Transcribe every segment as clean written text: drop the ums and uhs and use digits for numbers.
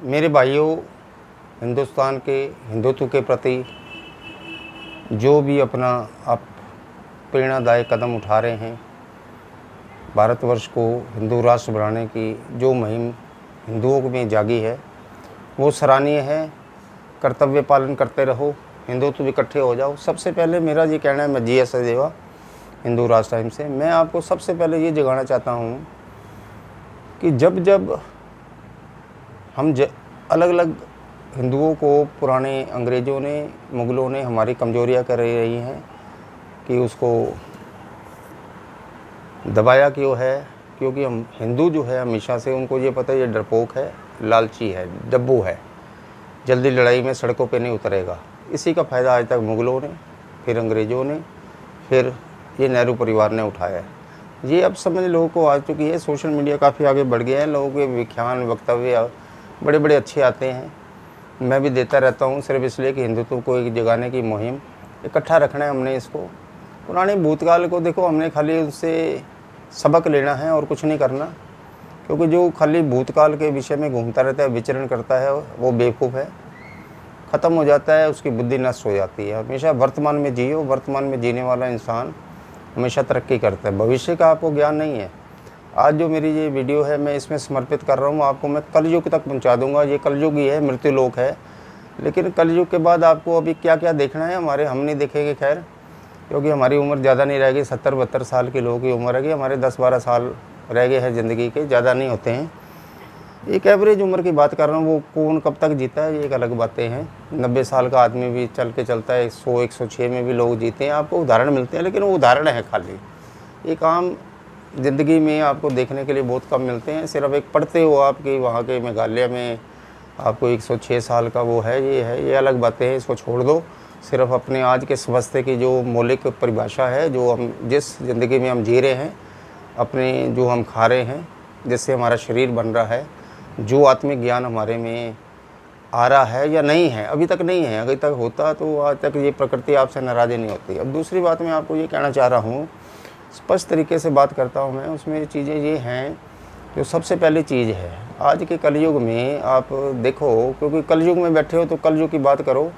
मेरे भाइयों, हिंदुस्तान के हिंदुत्व के प्रति जो भी अपना आप प्रेरणादायक कदम उठा रहे हैं, भारतवर्ष को हिंदू राष्ट्र बनाने की जो मुहिम हिंदुओं में जागी है वो सराहनीय है। कर्तव्य पालन करते रहो, हिंदुत्व इकट्ठे हो जाओ। सबसे पहले मेरा ये कहना है, मैं GS सचदेवा हिंदू राष्ट्र टाइम से, मैं आपको सबसे पहले ये जगाना चाहता हूँ कि जब जब हम अलग अलग हिंदुओं को पुराने अंग्रेज़ों ने, मुग़लों ने हमारी कमज़ोरियाँ कर रही हैं कि उसको दबाया क्यों है, क्योंकि हम हिंदू जो है हमेशा से उनको ये पता है ये डरपोक है, लालची है, डब्बू है, जल्दी लड़ाई में सड़कों पे नहीं उतरेगा। इसी का फ़ायदा आज तक मुग़लों ने, फिर अंग्रेज़ों ने, फिर ये नेहरू परिवार ने उठाया है। ये अब समझ लोगों को आ चुकी है। सोशल मीडिया काफ़ी आगे बढ़ गया है, लोगों के व्याख्यान वक्तव्य बड़े बड़े अच्छे आते हैं, मैं भी देता रहता हूँ, सिर्फ इसलिए कि हिंदुत्व को एक जगाने की मुहिम इकट्ठा रखना है हमने। इसको पुराने भूतकाल को देखो, हमने खाली उससे सबक लेना है और कुछ नहीं करना, क्योंकि जो खाली भूतकाल के विषय में घूमता रहता है, विचरण करता है, वो बेवकूफ़ है, ख़त्म हो जाता है, उसकी बुद्धि नष्ट हो जाती है। हमेशा वर्तमान में जियो, वर्तमान में जीने वाला इंसान हमेशा तरक्की करता है। भविष्य का आपको ज्ञान नहीं है। आज जो मेरी ये वीडियो है मैं इसमें समर्पित कर रहा हूँ आपको, मैं कलयुग तक पहुँचा दूँगा। ये कलयुग ही है, मृत्युलोक है, लेकिन कलयुग के बाद आपको अभी क्या क्या देखना है हम नहीं देखेंगे, खैर, क्योंकि हमारी उम्र ज़्यादा नहीं रहेगी। 70-72 साल के लोगों की उम्र रहेगी, हमारे 10-12 साल रह गए हैं ज़िंदगी के, ज़्यादा नहीं होते हैं। एक एवरेज उम्र की बात कर रहा हूँ, वो कौन कब तक जीता है ये एक अलग बातें हैं। 90 साल का आदमी भी चल के चलता है, 100-106 में भी लोग जीते हैं, आपको उदाहरण मिलते हैं, लेकिन वो उदाहरण है खाली। एक आम ज़िंदगी में आपको देखने के लिए बहुत कम मिलते हैं। सिर्फ एक पढ़ते हो आपकी वहाँ के मेघालय में आपको 106 साल का वो है, ये अलग बातें हैं, इसको छोड़ दो। सिर्फ अपने आज के स्वास्थ्य की जो मौलिक परिभाषा है, जो हम जिस ज़िंदगी में हम जी रहे हैं, अपने जो हम खा रहे हैं, जिससे हमारा शरीर बन रहा है, जो आत्मिक ज्ञान हमारे में आ रहा है या नहीं है, अभी तक नहीं है। अभी तक होता तो आज तक ये प्रकृति आपसे नाराज़ नहीं होती। अब दूसरी बात मैं आपको ये कहना चाह रहा हूँ, स्पष्ट तरीके से बात करता हूँ मैं, उसमें चीज़ें ये हैं जो सबसे पहली चीज़ है आज के कलयुग में। आप देखो, क्योंकि कलयुग में बैठे हो तो कलयुग की बात करो,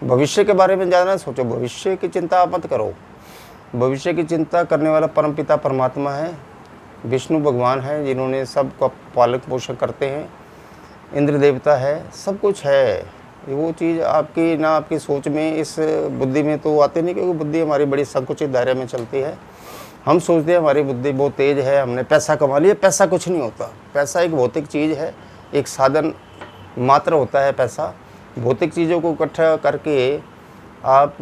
भविष्य के बारे में ज़्यादा ना सोचो, भविष्य की चिंता आप मत करो। भविष्य की चिंता करने वाला परमपिता परमात्मा है, विष्णु भगवान है, जिन्होंने सबका पालक पोषण करते हैं, इंद्र देवता है, सब कुछ है। वो चीज़ आपकी ना आपकी सोच में, इस बुद्धि में तो आते नहीं, क्योंकि बुद्धि हमारी बड़ी संकुचित दायरे में चलती है। हम सोचते हैं हमारी बुद्धि बहुत तेज़ है, हमने पैसा कमा लिया। पैसा कुछ नहीं होता, पैसा एक भौतिक चीज़ है, एक साधन मात्र होता है पैसा। भौतिक चीज़ों को इकट्ठा करके आप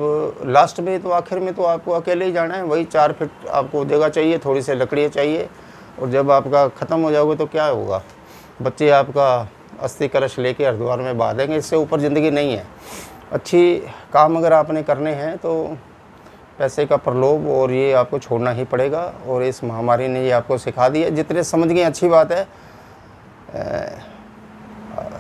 लास्ट में तो आखिर में तो आपको अकेले ही जाना है। वही 4 फीट आपको जगह चाहिए, थोड़ी सी लकड़ियाँ चाहिए, और जब आपका ख़त्म हो जाओगे तो क्या होगा, बच्चे आपका अस्थि कलश लेके हरिद्वार में बहा देंगे। इससे ऊपर ज़िंदगी नहीं है। अच्छी काम अगर आपने करने हैं तो पैसे का प्रलोभ और ये आपको छोड़ना ही पड़ेगा, और इस महामारी ने ये आपको सिखा दिया। जितने समझ गए अच्छी बात है,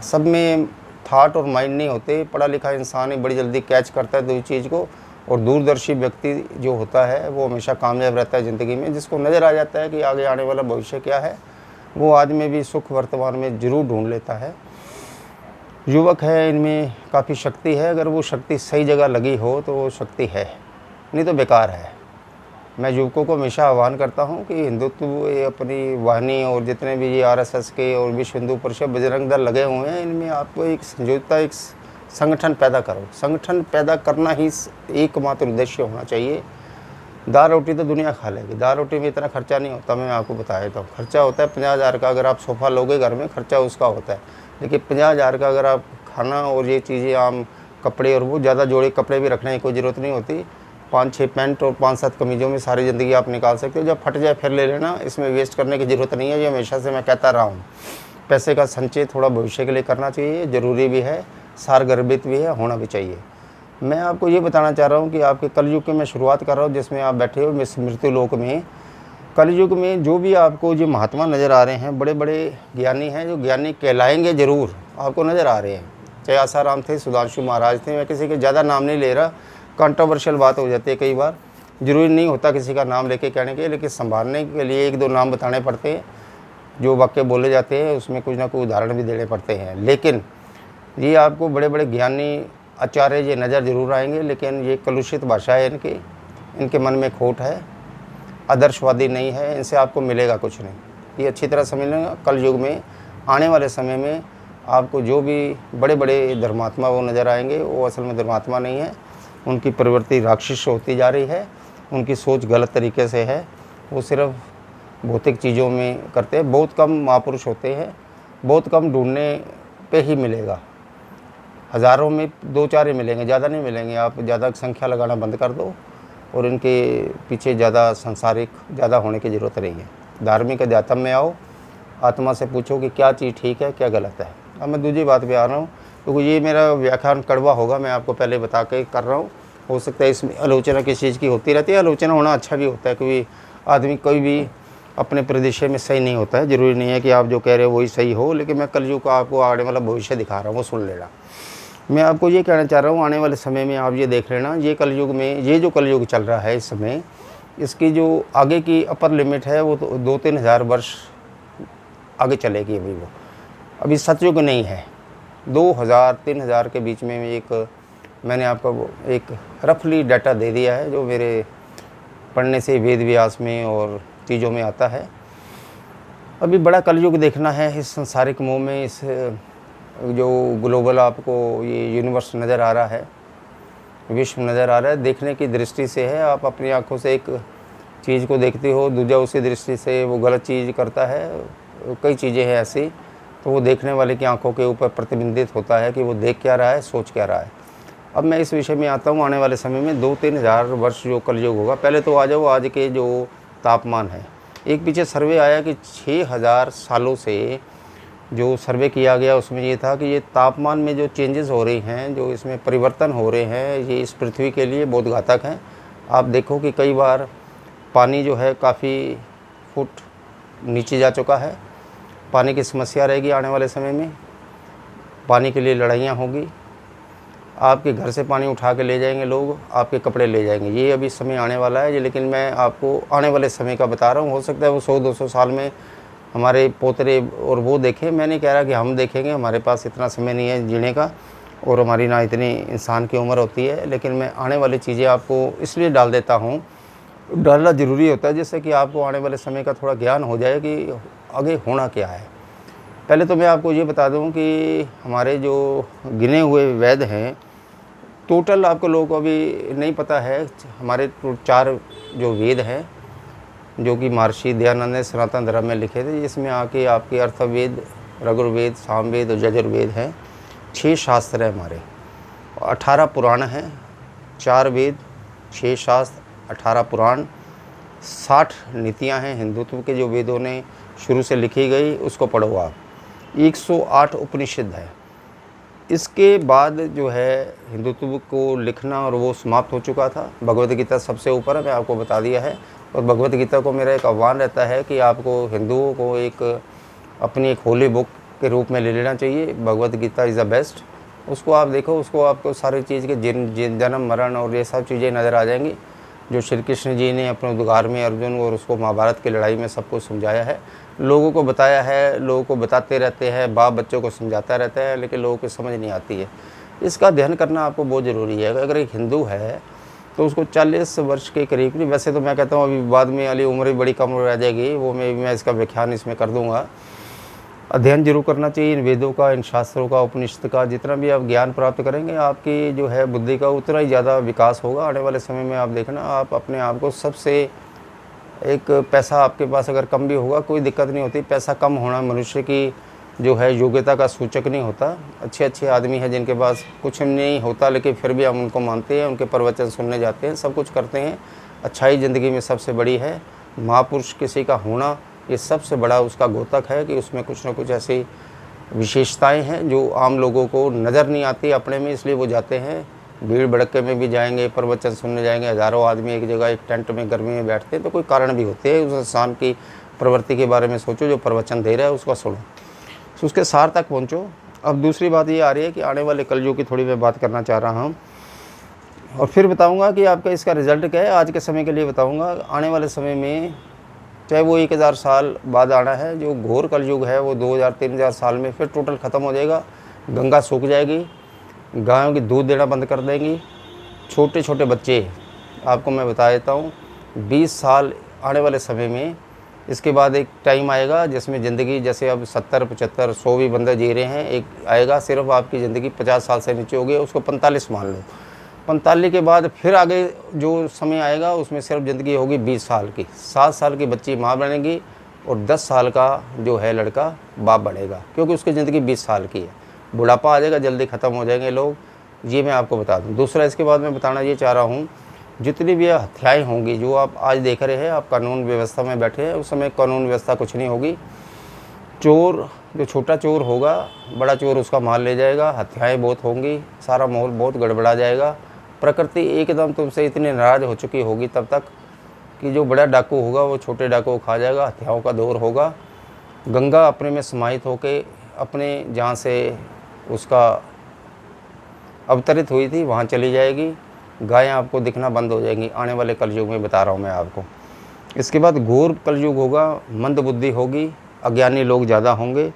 सब में थाट और माइंड नहीं होते। पढ़ा लिखा इंसान ही बड़ी जल्दी कैच करता है दो चीज़ को, और दूरदर्शी व्यक्ति जो होता है वो हमेशा कामयाब रहता है ज़िंदगी में। जिसको नज़र आ जाता है कि आगे आने वाला भविष्य क्या है, वो आज में भी सुख वर्तमान में ज़रूर ढूंढ लेता है। युवक है, इनमें काफ़ी शक्ति है, अगर वो शक्ति सही जगह लगी हो तो वो शक्ति है, नहीं तो बेकार है। मैं युवकों को हमेशा आह्वान करता हूं कि हिंदुत्व ये अपनी वाहिनी और जितने भी ये RSS के और विश्व हिंदू परिषद, बजरंग दल लगे हुए हैं, इनमें आपको एक संयोजकता, एक संगठन पैदा करो। संगठन पैदा करना ही एकमात्र उद्देश्य होना चाहिए। दाल रोटी तो दुनिया खा लेगी, दाल रोटी में इतना खर्चा नहीं होता। मैं आपको बता देता हूँ, खर्चा होता है 50,000 का। अगर आप सोफ़ा लोगे घर में, खर्चा उसका होता है, लेकिन 50,000 का अगर आप खाना और ये चीज़ें, आम कपड़े, और वो ज़्यादा जोड़े कपड़े भी रखने की कोई ज़रूरत नहीं होती। 5-6 पैंट और 5-7 कमीज़ों में सारी ज़िंदगी आप निकाल सकते हो। जब फट जाए फिर ले लेना, इसमें वेस्ट करने की ज़रूरत नहीं है। ये हमेशा से मैं कहता रहा हूँ, पैसे का संचय थोड़ा भविष्य के लिए करना चाहिए, ज़रूरी भी है, सारगर्भित भी है, होना भी चाहिए। मैं आपको ये बताना चाह रहा हूँ कि आपके कलयुग की मैं शुरुआत कर रहा हूँ, जिसमें आप बैठे हो मृत्युलोक में। कलयुग में जो भी आपको जो महात्मा नज़र आ रहे हैं, बड़े बड़े ज्ञानी हैं, जो ज्ञानी कहलाएंगे ज़रूर, आपको नज़र आ रहे हैं। चाहे आसाराम थे, सुधांशु महाराज थे, मैं किसी के ज़्यादा नाम नहीं ले रहा, कंट्रोवर्शियल बात हो जाती है कई बार। ज़रूरी नहीं होता किसी का नाम लेके कहने के, लेकिन संभालने के लिए 1-2 नाम बताने पड़ते हैं। जो वाक्य बोले जाते हैं उसमें कुछ ना कुछ उदाहरण भी देने पड़ते हैं। लेकिन ये आपको बड़े बड़े ज्ञानी आचार्य ये नज़र ज़रूर आएंगे, लेकिन ये कलुषित भाषा है इनकी, इनके मन में खोट है, आदर्शवादी नहीं है, इनसे आपको मिलेगा कुछ नहीं। ये अच्छी तरह समझ लेंगे। कल युग में आने वाले समय में आपको जो भी बड़े बड़े धर्मात्मा वो नज़र आएंगे, वो असल में धर्मात्मा नहीं है, उनकी प्रवृत्ति राक्षस होती जा रही है, उनकी सोच गलत तरीके से है, वो सिर्फ भौतिक चीज़ों में करते हैं। बहुत कम महापुरुष होते हैं, बहुत कम ढूंढने पे ही मिलेगा, हज़ारों में 2-4 ही मिलेंगे, ज़्यादा नहीं मिलेंगे। आप ज़्यादा संख्या लगाना बंद कर दो और इनके पीछे ज़्यादा संसारिक ज़्यादा होने की ज़रूरत नहीं है। धार्मिक अध्यात्म में आओ, आत्मा से पूछो कि क्या चीज़ ठीक है क्या गलत है। अब मैं दूसरी बात पे आ रहा हूँ, क्योंकि ये मेरा व्याख्यान कड़वा होगा, मैं आपको पहले बता के कर रहा हूँ। हो सकता है इसमें आलोचना किसी चीज़ की होती रहती है, आलोचना होना अच्छा भी होता है, क्योंकि आदमी कोई भी अपने परिदृश्य में सही नहीं होता है। ज़रूरी नहीं है कि आप जो कह रहे हो वही सही हो, लेकिन मैं कलयुग का आपको आने वाला भविष्य दिखा रहा हूँ, वो सुन लेना। मैं आपको ये कहना चाह रहा हूँ, आने वाले समय में आप ये देख लेना, ये कलयुग में ये जो कलयुग चल रहा है इस समय, इसकी जो आगे की अपर लिमिट है वो तो 2-3 हज़ार वर्ष आगे चलेगी। अभी सतयुग नहीं है। 2000-3000 के बीच में एक मैंने आपको एक रफली डाटा दे दिया है, जो मेरे पढ़ने से वेद व्यास में और चीज़ों में आता है। अभी बड़ा कलयुग देखना है इस संसारिक मोह में, इस जो ग्लोबल आपको ये यूनिवर्स नज़र आ रहा है, विश्व नज़र आ रहा है, देखने की दृष्टि से है। आप अपनी आंखों से एक चीज़ को देखते हो, दूसरा उसी दृष्टि से वो गलत चीज़ करता है। कई चीज़ें हैं ऐसी, तो वो देखने वाले की आंखों के ऊपर प्रतिबिंबित होता है कि वो देख क्या रहा है, सोच क्या रहा है। अब मैं इस विषय में आता हूँ। आने वाले समय में 2-3 हज़ार वर्ष जो कलयुग होगा, पहले तो आ जाओ आज के जो तापमान है। एक पीछे सर्वे आया कि 6000 सालों से जो सर्वे किया गया, उसमें ये था कि ये तापमान में जो चेंजेस हो रही हैं, जो इसमें परिवर्तन हो रहे हैं, ये इस पृथ्वी के लिए बहुत घातक हैं। आप देखो कि कई बार पानी जो है काफ़ी फुट नीचे जा चुका है। पानी की समस्या रहेगी आने वाले समय में, पानी के लिए लड़ाइयाँ होगी। आपके घर से पानी उठा के ले जाएंगे लोग, आपके कपड़े ले जाएंगे। ये अभी समय आने वाला है, लेकिन मैं आपको आने वाले समय का बता रहा हूँ। हो सकता है वो 100-200 साल में हमारे पोतरे और वो देखें। मैं नहीं कह रहा कि हम देखेंगे, हमारे पास इतना समय नहीं है जीने का, और हमारी ना इतनी इंसान की उम्र होती है। लेकिन मैं आने वाली चीज़ें आपको इसलिए डाल देता हूँ, डालना ज़रूरी होता है, जिससे कि आपको आने वाले समय का थोड़ा ज्ञान हो जाए कि आगे होना क्या है। पहले तो मैं आपको ये बता दूं कि हमारे जो गिने हुए वेद हैं, टोटल आपको लोगों को अभी नहीं पता है। हमारे 4 जो वेद हैं, जो कि महर्षि दयानंद ने सनातन धर्म में लिखे थे, जिसमें आके आपके अर्थवेद, रघुर्वेद, सामवेद और यजुर्वेद हैं। 6 शास्त्र हैं हमारे, 18 पुराण हैं। 4 वेद, 6 शास्त्र, 18 पुराण, 60 नीतियाँ हैं हिंदुत्व के, जो वेदों ने शुरू से लिखी गई, उसको पढ़ो आप। 108 उपनिषद है। इसके बाद जो है हिंदुत्व को लिखना और वो समाप्त हो चुका था। भगवद गीता सबसे ऊपर है, मैं आपको बता दिया है। और भगवद गीता को मेरा एक आह्वान रहता है कि आपको हिंदुओं को एक अपनी एक होली बुक के रूप में ले लेना चाहिए। Bhagavad Gita is the best. उसको आप देखो, उसको आपको सारी चीज़ के जन्म मरण और ये सब चीज़ें नज़र आ जाएंगी, जो श्री कृष्ण जी ने अपने उद्गार में अर्जुन और उसको महाभारत की लड़ाई में सब कुछ समझाया है, लोगों को बताया है। लोगों को बताते रहते हैं, बाप बच्चों को समझाता रहता है, लेकिन लोगों को समझ नहीं आती है। इसका ध्यान करना आपको बहुत ज़रूरी है। अगर एक हिंदू है तो उसको 40 वर्ष के करीब नहीं, वैसे तो मैं कहता हूँ अभी बाद में वाली उम्र भी बड़ी कम रह जाएगी, वो मैं इसका व्याख्यान इसमें कर दूँगा। अध्ययन जरूर करना चाहिए इन वेदों का, इन शास्त्रों का, उपनिषद का। जितना भी आप ज्ञान प्राप्त करेंगे, आपकी जो है बुद्धि का उतना ही ज़्यादा विकास होगा। आने वाले समय में आप देखना, आप अपने आप को सबसे एक पैसा आपके पास अगर कम भी होगा कोई दिक्कत नहीं होती। पैसा कम होना मनुष्य की जो है योग्यता का सूचक नहीं होता। अच्छे आदमी हैं जिनके पास कुछ नहीं होता, लेकिन फिर भी हम उनको मानते हैं, उनके प्रवचन सुनने जाते हैं, सब कुछ करते हैं। अच्छाई ज़िंदगी में सबसे बड़ी है। महापुरुष किसी का होना ये सबसे बड़ा उसका द्योतक है कि उसमें कुछ ना कुछ ऐसी विशेषताएं हैं जो आम लोगों को नज़र नहीं आती अपने में, इसलिए वो जाते हैं। भीड़ भड़के में भी जाएंगे, प्रवचन सुनने जाएंगे, हज़ारों आदमी एक जगह एक टेंट में गर्मी में बैठते हैं, तो कोई कारण भी होते हैं। उस इंसान की प्रवृत्ति के बारे में सोचो, जो प्रवचन दे रहा है उसका सुनो, तो उसके सार तक पहुँचो। अब दूसरी बात ये आ रही है कि आने वाले कलयुग की थोड़ी मैं बात करना चाह रहा हूँ, और फिर बताऊँगा कि आपका इसका रिज़ल्ट क्या है। आज के समय के लिए बताऊँगा। आने वाले समय में चाहे वो 1000 साल बाद आना है। जो घोर कलयुग है वो 2000-3000 साल में फिर टोटल ख़त्म हो जाएगा। गंगा सूख जाएगी, गायों की दूध देना बंद कर देंगी, छोटे छोटे बच्चे, आपको मैं बता देता हूँ 20 साल आने वाले समय में, इसके बाद एक टाइम आएगा जिसमें ज़िंदगी, जैसे अब 70, 75, 100 भी बंदे जी रहे हैं, एक आएगा सिर्फ आपकी ज़िंदगी 50 साल से नीचे होगी, उसको 45 मान लो। 45 के बाद फिर आगे जो समय आएगा उसमें सिर्फ ज़िंदगी होगी 20 साल की। 7 साल की बच्ची माँ बनेगी और 10 साल का जो है लड़का बाप बनेगा, क्योंकि उसकी ज़िंदगी 20 साल की है। बुढ़ापा आ जाएगा, जल्दी ख़त्म हो जाएंगे लोग, ये मैं आपको बता दूँ। दूसरा इसके बाद मैं बताना ये चाह रहा हूँ, जितनी भी हत्याएँ होंगी जो आप आज देख रहे हैं, आप कानून व्यवस्था में बैठे हैं, उस समय कानून व्यवस्था कुछ नहीं होगी। चोर, जो छोटा चोर होगा, बड़ा चोर उसका माल ले जाएगा, हत्याएँ बहुत होंगी, सारा माहौल बहुत गड़बड़ा जाएगा। प्रकृति एकदम तुमसे इतनी नाराज़ हो चुकी होगी तब तक कि जो बड़ा डाकू होगा वो छोटे डाकू को खा जाएगा, हत्याओं का दौर होगा। गंगा अपने में समाहित होके अपने जहाँ से उसका अवतरित हुई थी वहाँ चली जाएगी। गायें आपको दिखना बंद हो जाएंगी आने वाले कलयुग में, बता रहा हूँ मैं आपको। इसके बाद घोर कलयुग होगा, मंदबुद्धि होगी, अज्ञानी लोग ज़्यादा होंगे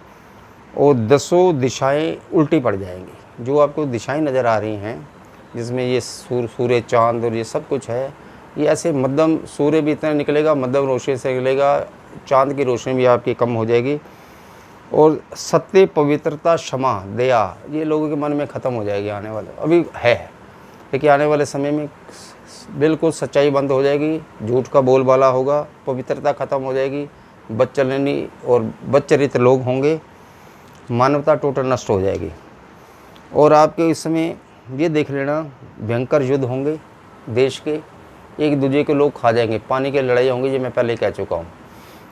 और 10 दिशाएं उल्टी पड़ जाएंगी। जो आपको दिशाएं नज़र आ रही हैं जिसमें ये सूर्य, चाँद और ये सब कुछ है, ये ऐसे मध्यम, सूर्य भी इतना निकलेगा, मध्यम रोशनी से निकलेगा, चाँद की रोशनी भी आपकी कम हो जाएगी। और सत्य, पवित्रता, क्षमा, दया, ये लोगों के मन में ख़त्म हो जाएगी आने वाले, अभी है लेकिन आने वाले समय में बिल्कुल सच्चाई बंद हो जाएगी, झूठ का बोलबाला होगा, पवित्रता ख़त्म हो जाएगी, बदचलनी और बदचरित्र लोग होंगे, मानवता टोटल नष्ट हो जाएगी। और आपके इस समय ये देख लेना, भयंकर युद्ध होंगे देश के, एक दूसरे के लोग खा जाएंगे, पानी की लड़ाई होंगी, ये मैं पहले कह चुका हूँ।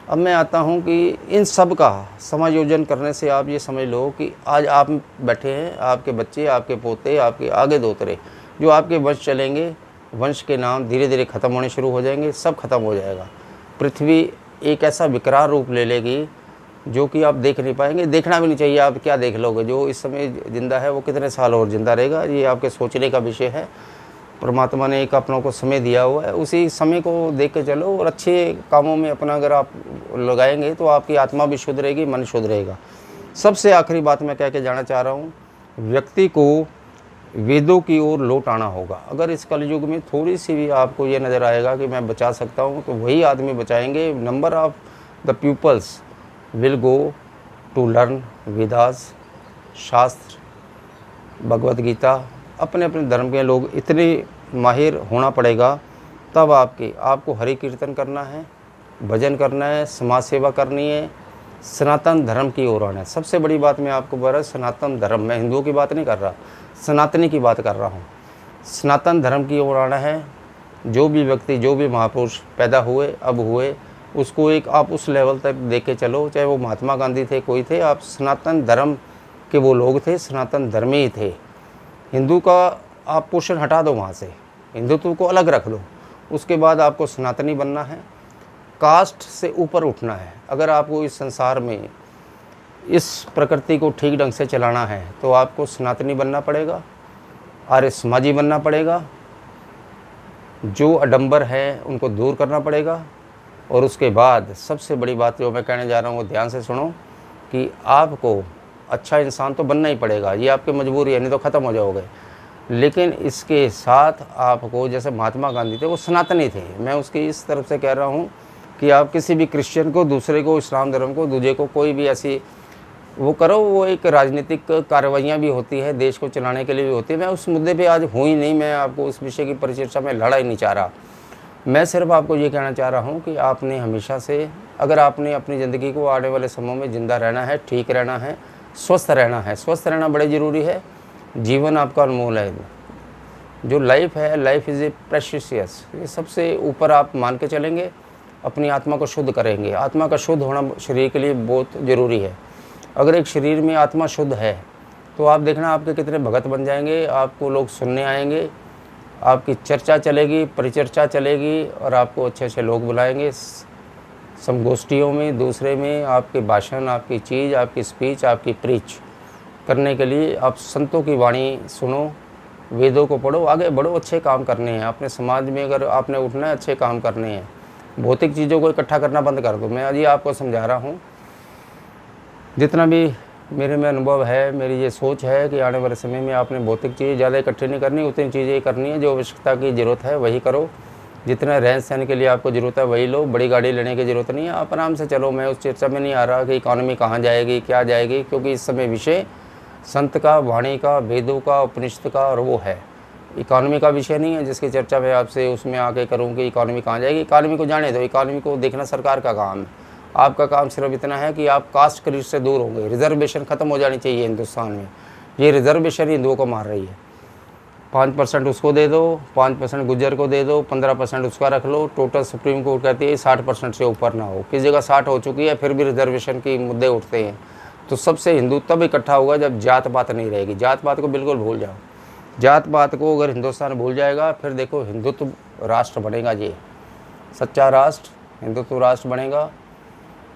अब मैं आता हूँ कि इन सब का समायोजन करने से आप ये समझ लो कि आज आप बैठे हैं, आपके बच्चे, आपके पोते, आपके आगे दोतरे, जो आपके वंश चलेंगे, वंश के नाम धीरे धीरे ख़त्म होने शुरू हो जाएंगे, सब खत्म हो जाएगा। पृथ्वी एक ऐसा विकराल रूप ले लेगी जो कि आप देख नहीं पाएंगे, देखना भी नहीं चाहिए। आप क्या देख लोगे? जो इस समय ज़िंदा है वो कितने साल और ज़िंदा रहेगा, ये आपके सोचने का विषय है। परमात्मा ने एक अपनों को समय दिया हुआ है, उसी समय को देख के चलो और अच्छे कामों में अपना अगर आप लगाएंगे तो आपकी आत्मा भी शुद्ध रहेगी, मन शुद्ध रहेगा। सबसे आखिरी बात मैं कह के जाना चाह रहा हूँ, व्यक्ति को वेदों की ओर लौट आना होगा। अगर इस कलयुग में थोड़ी सी भी आपको ये नज़र आएगा कि मैं बचा सकता हूँ, तो वही आदमी बचाएंगे। Number of the peoples will go to learn Vedas, shastra, Bhagavad Gita, अपने अपने धर्म के लोग इतने माहिर होना पड़ेगा, तब आपको हरि कीर्तन करना है, भजन करना है, समाज सेवा करनी है, सनातन धर्म की ओर आना है। सबसे बड़ी बात मैं आपको बता रहा, सनातन धर्म, मैं हिंदुओं की बात नहीं कर रहा, सनातनी की बात कर रहा हूँ। सनातन धर्म की ओर आना है। जो भी व्यक्ति, जो भी महापुरुष पैदा हुए, अब हुए, उसको एक आप उस लेवल तक देख के चलो, चाहे वो महात्मा गांधी थे, कोई थे, आप सनातन धर्म के वो लोग थे, सनातन धर्मी ही थे। हिंदू का आप पोषण हटा दो, वहाँ से हिंदुत्व को अलग रख दो, उसके बाद आपको सनातनी बनना है, कास्ट से ऊपर उठना है। अगर आपको इस संसार में इस प्रकृति को ठीक ढंग से चलाना है तो आपको सनातनी बनना पड़ेगा, आर्य समाजी बनना पड़ेगा, जो अडंबर है उनको दूर करना पड़ेगा। और उसके बाद सबसे बड़ी बात जो मैं कहने जा रहा हूँ वो ध्यान से सुनो, कि आपको अच्छा इंसान तो बनना ही पड़ेगा, ये आपकी मजबूरी है, नहीं तो ख़त्म हो जाओगे। लेकिन इसके साथ आपको, जैसे महात्मा गांधी थे वो सनातनी थे, मैं उसकी इस तरफ से कह रहा हूँ कि आप किसी भी क्रिश्चियन को, दूसरे को, इस्लाम धर्म को, दूसरे को, कोई भी ऐसी वो करो, वो एक राजनीतिक कार्रवाइयाँ भी होती है, देश को चलाने के लिए भी होती है। मैं उस मुद्दे पे आज हूँ ही नहीं, मैं आपको उस विषय की परिचर्चा में लड़ा ही नहीं चाह रहा। मैं सिर्फ आपको ये कहना चाह रहा हूँ कि आपने हमेशा से, अगर आपने अपनी ज़िंदगी को आने वाले समय में ज़िंदा रहना है, ठीक रहना है, स्वस्थ रहना है, स्वस्थ रहना बड़े ज़रूरी है। जीवन आपका अनमोल है, जो लाइफ है, लाइफ इज़ ए प्रेशियस, ये सबसे ऊपर आप मान के चलेंगे, अपनी आत्मा को शुद्ध करेंगे। आत्मा का शुद्ध होना शरीर के लिए बहुत ज़रूरी है। अगर एक शरीर में आत्मा शुद्ध है तो आप देखना आपके कितने भगत बन जाएंगे, आपको लोग सुनने आएंगे, आपकी चर्चा चलेगी, परिचर्चा चलेगी, और आपको अच्छे अच्छे लोग बुलाएंगे संगोष्ठियों में, दूसरे में, आपके भाषण, आपकी चीज़, आपकी स्पीच, आपकी प्रीच करने के लिए। आप संतों की वाणी सुनो, वेदों को पढ़ो, आगे बढ़ो, अच्छे काम करने हैं अपने समाज में। अगर आपने उठना है, अच्छे काम करने हैं, भौतिक चीज़ों को इकट्ठा करना बंद कर दो। मैं आज ये आपको समझा रहा हूँ, जितना भी मेरे में अनुभव है, मेरी ये सोच है कि आने वाले समय में आपने भौतिक चीज़ें ज़्यादा इकट्ठी नहीं करनी, उतनी चीज़ें करनी है जो आवश्यकता की ज़रूरत है वही करो। जितना रहन सहन के लिए आपको ज़रूरत है वही लो, बड़ी गाड़ी लेने की ज़रूरत नहीं है, आप आराम से चलो। मैं उस चर्चा में नहीं आ रहा कि इकॉनमी कहाँ जाएगी, क्या जाएगी, क्योंकि इस समय विषय संत का, वाणी का, वेदों का, उपनिषद का और वो है, इकॉनमी का विषय नहीं है जिसकी चर्चा मैं आपसे उसमें आके करूँ कि इकॉनमी कहाँ जाएगी। इकॉनमी को जाने दो, इकॉनमी को देखना सरकार का काम है। आपका काम सिर्फ इतना है कि आप कास्ट क्रीड से दूर हो गए। रिजर्वेशन ख़त्म हो जानी चाहिए हिंदुस्तान में। ये रिजर्वेशन हिंदुओं को मार रही है। 5% उसको दे दो, 5% गुज्जर को दे दो, 15% उसका रख लो। टोटल सुप्रीम कोर्ट कहती है 60% से ऊपर ना हो। किस जगह 60 हो चुकी है, फिर भी रिजर्वेशन की मुद्दे उठते हैं। तो सबसे हिंदू तब इकट्ठा होगा जब जात पात नहीं रहेगी। जात पात को बिल्कुल भूल जाओ। जात पात को अगर हिंदुस्तान भूल जाएगा, फिर देखो हिंदुत्व राष्ट्र बनेगा। ये सच्चा राष्ट्र हिंदुत्व राष्ट्र बनेगा।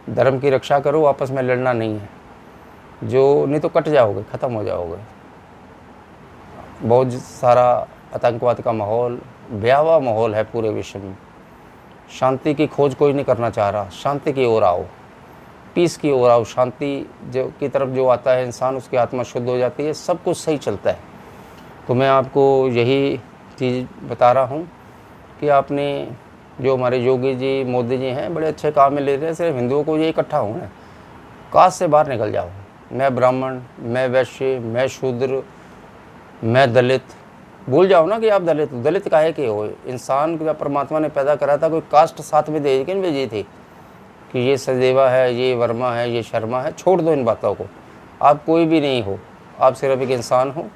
धर्म की रक्षा करो, आपस में लड़ना नहीं है, जो नहीं तो कट जाओगे, ख़त्म हो जाओगे। बहुत सारा आतंकवाद का माहौल, भयावह माहौल है पूरे विश्व में। शांति की खोज कोई नहीं करना चाह रहा। शांति की ओर आओ, पीस की ओर आओ। शांति जो की तरफ जो आता है इंसान, उसकी आत्मा शुद्ध हो जाती है, सब कुछ सही चलता है। तो मैं आपको यही चीज़ बता रहा हूँ कि आपने जो हमारे योगी जी, मोदी जी हैं, बड़े अच्छे काम में ले रहे हैं। सिर्फ हिंदुओं को ये इकट्ठा होना है। कास्ट से बाहर निकल जाओ। मैं ब्राह्मण, मैं वैश्य, मैं शूद्र, मैं दलित, भूल जाओ ना कि आप दलित हो। दलित काहे के हो? इंसान जब परमात्मा ने पैदा करा था, कोई कास्ट साथ में भेजी थी कि ये सचदेवा है, ये वर्मा है, ये शर्मा है? छोड़ दो इन बातों को। आप कोई भी नहीं हो, आप सिर्फ एक इंसान हो।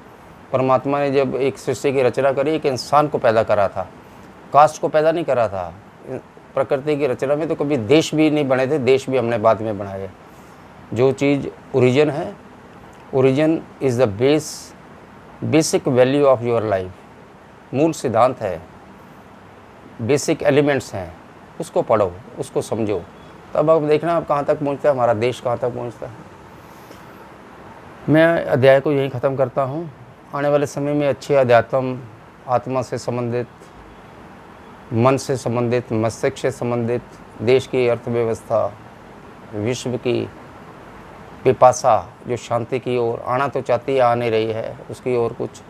परमात्मा ने जब एक सृष्टि की रचना करी, एक इंसान को पैदा करा था, कास्ट को पैदा नहीं करा था। प्रकृति की रचना में तो कभी देश भी नहीं बने थे, देश भी हमने बाद में बनाए। जो चीज़ ओरिजिन है, origin is the basic value of your life. मूल सिद्धांत है, बेसिक एलिमेंट्स हैं, उसको पढ़ो, उसको समझो, तब आप देखना आप कहाँ तक पहुँचता है, हमारा देश कहाँ तक पहुँचता है। मैं अध्याय को यहीं ख़त्म करता हूँ। आने वाले समय में अच्छे अध्यात्म, आत्मा से संबंधित, मन से संबंधित, मस्तिष्क से संबंधित, देश की अर्थव्यवस्था, विश्व की पिपासा जो शांति की ओर आना तो चाहती है, आ नहीं रही है, उसकी ओर कुछ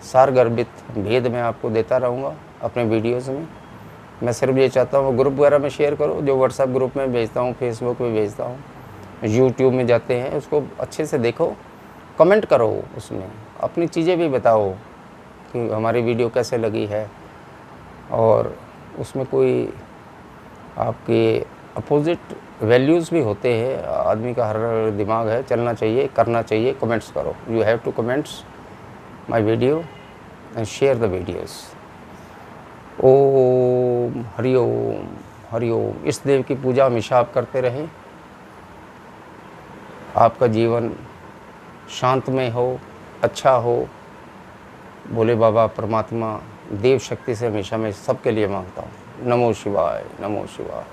सारगर्भित भेद मैं आपको देता रहूँगा अपने वीडियोज़ में। मैं सिर्फ ये चाहता हूँ ग्रुप वगैरह में शेयर करो, जो व्हाट्सएप ग्रुप में भेजता हूँ, फेसबुक में भेजता हूँ, यूट्यूब में जाते हैं, उसको अच्छे से देखो, कमेंट करो, उसमें अपनी चीज़ें भी बताओ कि हमारी वीडियो कैसे लगी है। और उसमें कोई आपके अपोजिट वैल्यूज़ भी होते हैं। आदमी का हर दिमाग है, चलना चाहिए, करना चाहिए। कमेंट्स करो, you have to comments my video and share the videos. Om Hari Om, Hari Om. इस देव की पूजा हमेशा आप करते रहें। आपका जीवन शांतमय हो, अच्छा हो। भोले बाबा, परमात्मा, देव शक्ति से हमेशा मैं सबके लिए मांगता हूँ। नमो शिवाय, नमो शिवाय।